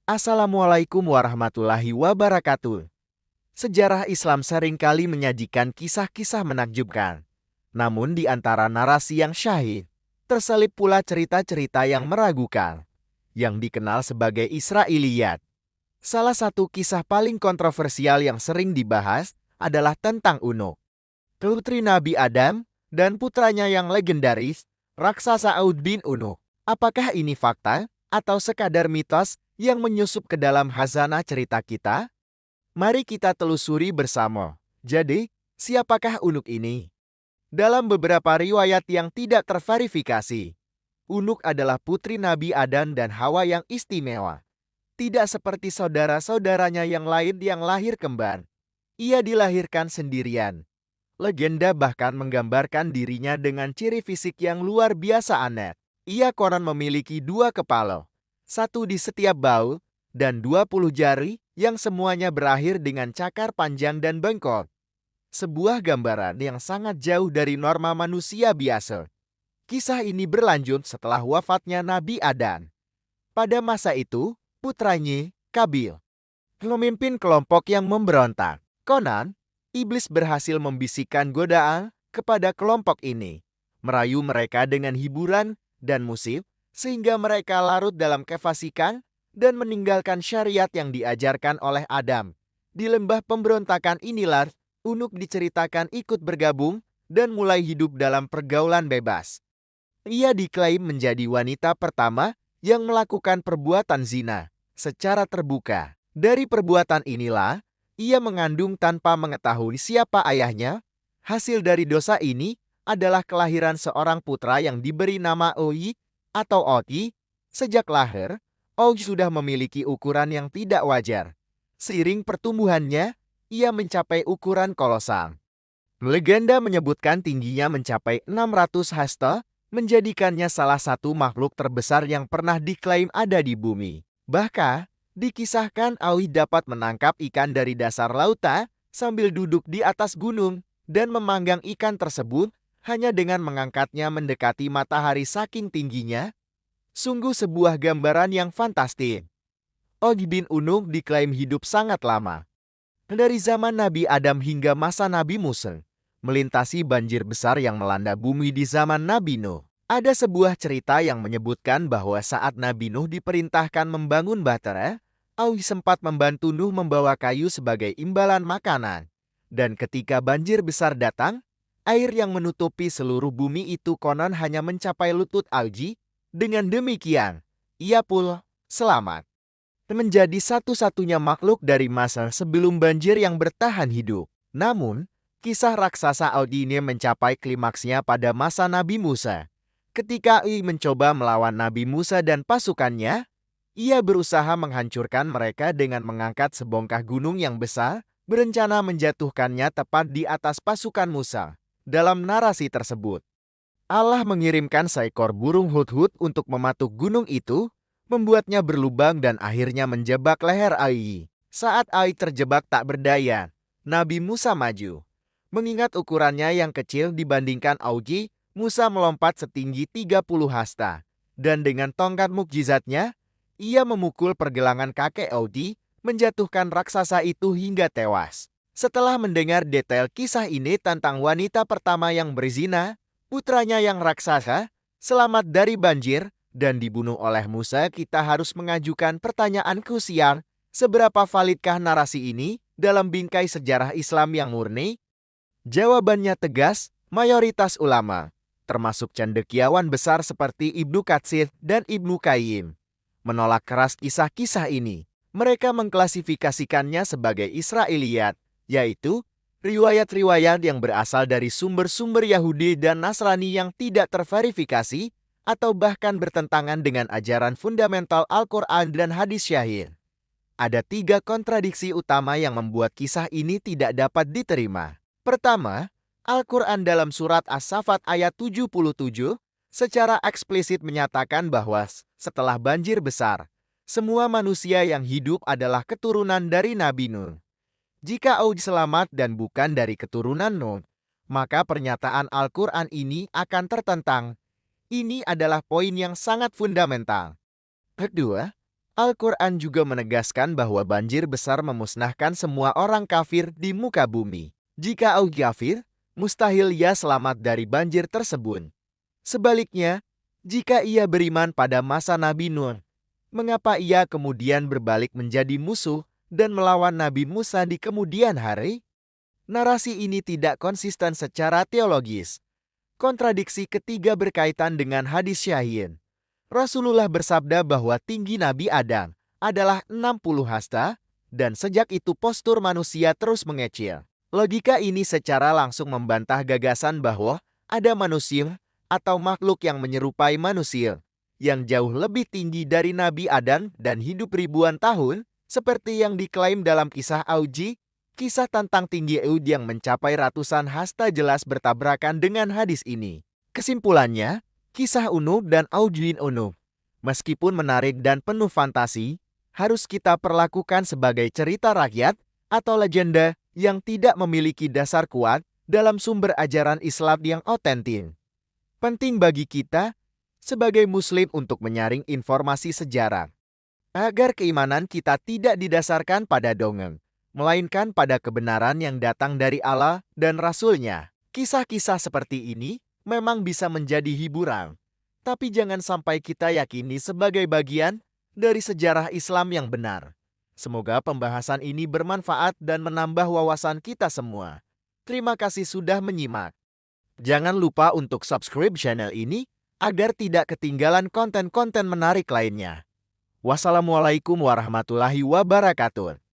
Assalamualaikum warahmatullahi wabarakatuh. Sejarah Islam seringkali menyajikan kisah-kisah menakjubkan. Namun di antara narasi yang syahid, terselip pula cerita-cerita yang meragukan, yang dikenal sebagai Israiliyat. Salah satu kisah paling kontroversial yang sering dibahas adalah tentang Unuk, putri Nabi Adam, dan putranya yang legendaris, raksasa Aud bin Unuk. Apakah ini fakta atau sekadar mitos yang menyusup ke dalam khazanah cerita kita? Mari kita telusuri bersama. Jadi, siapakah Unuk ini? Dalam beberapa riwayat yang tidak terverifikasi, Unuk adalah putri Nabi Adam dan Hawa yang istimewa. Tidak seperti saudara-saudaranya yang lain yang lahir kembar. Ia dilahirkan sendirian. Legenda bahkan menggambarkan dirinya dengan ciri fisik yang luar biasa aneh. Ia konon memiliki 2 kepala, satu di setiap bahu, dan 20 jari yang semuanya berakhir dengan cakar panjang dan bengkok. Sebuah gambaran yang sangat jauh dari norma manusia biasa. Kisah ini berlanjut setelah wafatnya Nabi Adam. Pada masa itu, putranya, Kabil, memimpin kelompok yang memberontak. Konon, iblis berhasil membisikkan godaan kepada kelompok ini, merayu mereka dengan hiburan dan musik, sehingga mereka larut dalam kefasikan dan meninggalkan syariat yang diajarkan oleh Adam. Di lembah pemberontakan inilah, Unuk diceritakan ikut bergabung dan mulai hidup dalam pergaulan bebas. Ia diklaim menjadi wanita pertama yang melakukan perbuatan zina secara terbuka. Dari perbuatan inilah, ia mengandung tanpa mengetahui siapa ayahnya. Hasil dari dosa ini adalah kelahiran seorang putra yang diberi nama Oi atau Oti. Sejak lahir, Oi sudah memiliki ukuran yang tidak wajar. Seiring pertumbuhannya, ia mencapai ukuran kolosal. Legenda menyebutkan tingginya mencapai 600 hasta, menjadikannya salah satu makhluk terbesar yang pernah diklaim ada di bumi. Bahkan, dikisahkan Awi dapat menangkap ikan dari dasar lautan sambil duduk di atas gunung dan memanggang ikan tersebut hanya dengan mengangkatnya mendekati matahari saking tingginya. Sungguh sebuah gambaran yang fantastis. Og bin Unuk diklaim hidup sangat lama. Dari zaman Nabi Adam hingga masa Nabi Musa, melintasi banjir besar yang melanda bumi di zaman Nabi Nuh. Ada sebuah cerita yang menyebutkan bahwa saat Nabi Nuh diperintahkan membangun Bahtera, Awi sempat membantu Nuh membawa kayu sebagai imbalan makanan. Dan ketika banjir besar datang, air yang menutupi seluruh bumi itu konon hanya mencapai lutut Awi. Dengan demikian, ia pun selamat. Menjadi satu-satunya makhluk dari masa sebelum banjir yang bertahan hidup. Namun, kisah raksasa Aud ini mencapai klimaksnya pada masa Nabi Musa. Ketika ia mencoba melawan Nabi Musa dan pasukannya, ia berusaha menghancurkan mereka dengan mengangkat sebongkah gunung yang besar, berencana menjatuhkannya tepat di atas pasukan Musa. Dalam narasi tersebut, Allah mengirimkan seekor burung hudhud untuk mematuk gunung itu, membuatnya berlubang dan akhirnya menjebak leher Ai. Saat Ai terjebak tak berdaya, Nabi Musa maju. Mengingat ukurannya yang kecil dibandingkan Auji, Musa melompat setinggi 30 hasta. Dan dengan tongkat mukjizatnya, ia memukul pergelangan kakek Auji, menjatuhkan raksasa itu hingga tewas. Setelah mendengar detail kisah ini tentang wanita pertama yang berzina, putranya yang raksasa, selamat dari banjir, dan dibunuh oleh Musa, kita harus mengajukan pertanyaan krusial, seberapa validkah narasi ini dalam bingkai sejarah Islam yang murni? Jawabannya tegas, mayoritas ulama, termasuk cendekiawan besar seperti Ibnu Katsir dan Ibnu Qayyim, menolak keras kisah-kisah ini. Mereka mengklasifikasikannya sebagai Israiliyat, yaitu riwayat-riwayat yang berasal dari sumber-sumber Yahudi dan Nasrani yang tidak terverifikasi atau bahkan bertentangan dengan ajaran fundamental Al-Quran dan hadis syahih. Ada 3 kontradiksi utama yang membuat kisah ini tidak dapat diterima. Pertama, Al-Quran dalam surat As-Saffat ayat 77 secara eksplisit menyatakan bahwa setelah banjir besar, semua manusia yang hidup adalah keturunan dari Nabi Nuh. Jika Aud selamat dan bukan dari keturunan Nuh, maka pernyataan Al-Quran ini akan tertentang. Ini adalah poin yang sangat fundamental. Kedua, Al-Quran juga menegaskan bahwa banjir besar memusnahkan semua orang kafir di muka bumi. Jika au kafir, mustahil ia selamat dari banjir tersebut. Sebaliknya, jika ia beriman pada masa Nabi Nuh, mengapa ia kemudian berbalik menjadi musuh dan melawan Nabi Musa di kemudian hari? Narasi ini tidak konsisten secara teologis. Kontradiksi ketiga berkaitan dengan hadis Syahin. Rasulullah bersabda bahwa tinggi Nabi Adam adalah 60 hasta, dan sejak itu postur manusia terus mengecil. Logika ini secara langsung membantah gagasan bahwa ada manusia atau makhluk yang menyerupai manusia, yang jauh lebih tinggi dari Nabi Adam dan hidup ribuan tahun, seperti yang diklaim dalam kisah Auji. Kisah tentang tinggi Eud yang mencapai ratusan hasta jelas bertabrakan dengan hadis ini. Kesimpulannya, kisah Unub dan Aujin Unub, meskipun menarik dan penuh fantasi, harus kita perlakukan sebagai cerita rakyat atau legenda yang tidak memiliki dasar kuat dalam sumber ajaran Islam yang otentik. Penting bagi kita sebagai Muslim untuk menyaring informasi sejarah, agar keimanan kita tidak didasarkan pada dongeng, melainkan pada kebenaran yang datang dari Allah dan Rasul-Nya. Kisah-kisah seperti ini memang bisa menjadi hiburan, tapi jangan sampai kita yakini sebagai bagian dari sejarah Islam yang benar. Semoga pembahasan ini bermanfaat dan menambah wawasan kita semua. Terima kasih sudah menyimak. Jangan lupa untuk subscribe channel ini agar tidak ketinggalan konten-konten menarik lainnya. Wassalamualaikum warahmatullahi wabarakatuh.